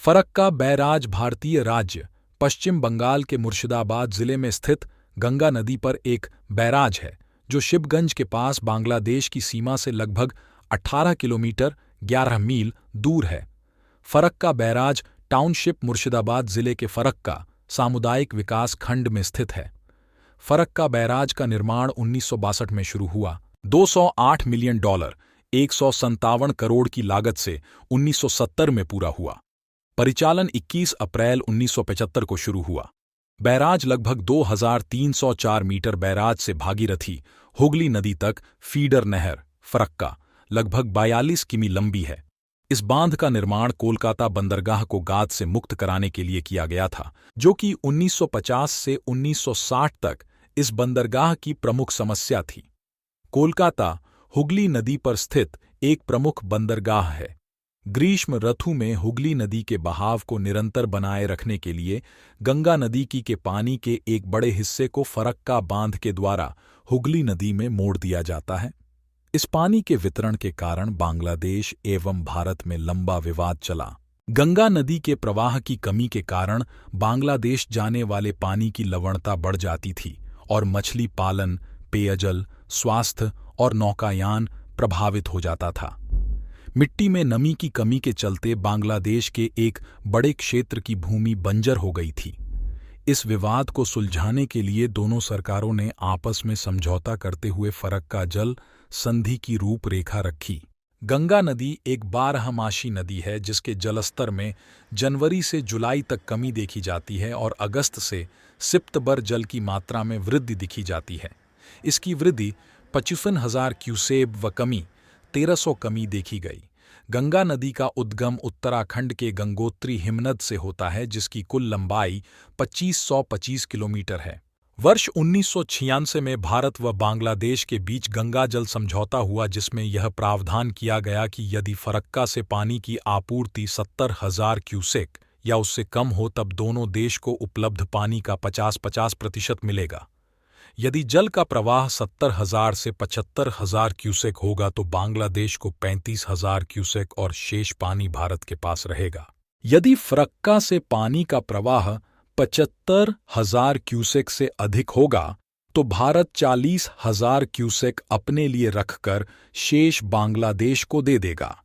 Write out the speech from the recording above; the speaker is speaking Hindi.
फरक्का बैराज भारतीय राज्य पश्चिम बंगाल के मुर्शिदाबाद जिले में स्थित गंगा नदी पर एक बैराज है जो शिवगंज के पास बांग्लादेश की सीमा से लगभग 18 किलोमीटर 11 मील दूर है। फरक्का बैराज टाउनशिप मुर्शिदाबाद जिले के फरक्का सामुदायिक विकास खंड में स्थित है। फरक्का बैराज का निर्माण 1962 में शुरू हुआ। $208 मिलियन 157 करोड़ की लागत से 1970 में पूरा हुआ। परिचालन 21 अप्रैल 1975 को शुरू हुआ। बैराज लगभग 2304 मीटर बैराज से भागीरथी हुगली नदी तक फीडर नहर फरक्का लगभग 42 किमी लंबी है। इस बांध का निर्माण कोलकाता बंदरगाह को गाद से मुक्त कराने के लिए किया गया था, जो कि 1950 से 1960 तक इस बंदरगाह की प्रमुख समस्या थी। कोलकाता हुगली नदी पर स्थित एक प्रमुख बंदरगाह है। ग्रीष्म ऋतु में हुगली नदी के बहाव को निरंतर बनाए रखने के लिए गंगा नदी के पानी के एक बड़े हिस्से को फरक्का बांध के द्वारा हुगली नदी में मोड़ दिया जाता है। इस पानी के वितरण के कारण बांग्लादेश एवं भारत में लंबा विवाद चला। गंगा नदी के प्रवाह की कमी के कारण बांग्लादेश जाने वाले पानी की लवणता बढ़ जाती थी और मछली पालन, पेयजल, स्वास्थ्य और नौकायान प्रभावित हो जाता था। मिट्टी में नमी की कमी के चलते बांग्लादेश के एक बड़े क्षेत्र की भूमि बंजर हो गई थी। इस विवाद को सुलझाने के लिए दोनों सरकारों ने आपस में समझौता करते हुए फरक्का जल संधि की रूपरेखा रखी। गंगा नदी एक बारहमासी नदी है जिसके जलस्तर में जनवरी से जुलाई तक कमी देखी जाती है और अगस्त से सितंबर जल की मात्रा में वृद्धि दिखी जाती है। इसकी वृद्धि 55,000 क्यूसेक व कमी 1300 कमी देखी गई। गंगा नदी का उद्गम उत्तराखंड के गंगोत्री हिमनद से होता है जिसकी कुल लंबाई 2525 किलोमीटर है। वर्ष 1996 में भारत व बांग्लादेश के बीच गंगा जल समझौता हुआ जिसमें यह प्रावधान किया गया कि यदि फरक्का से पानी की आपूर्ति 70,000 क्यूसेक या उससे कम हो तब दोनों देश को उपलब्ध पानी का 50-50% मिलेगा। यदि जल का प्रवाह 70,000 से 75,000 क्यूसेक होगा तो बांग्लादेश को 35,000 क्यूसेक और शेष पानी भारत के पास रहेगा। यदि फरक्का से पानी का प्रवाह 75,000 क्यूसेक से अधिक होगा तो भारत 40,000 क्यूसेक अपने लिए रखकर शेष बांग्लादेश को दे देगा।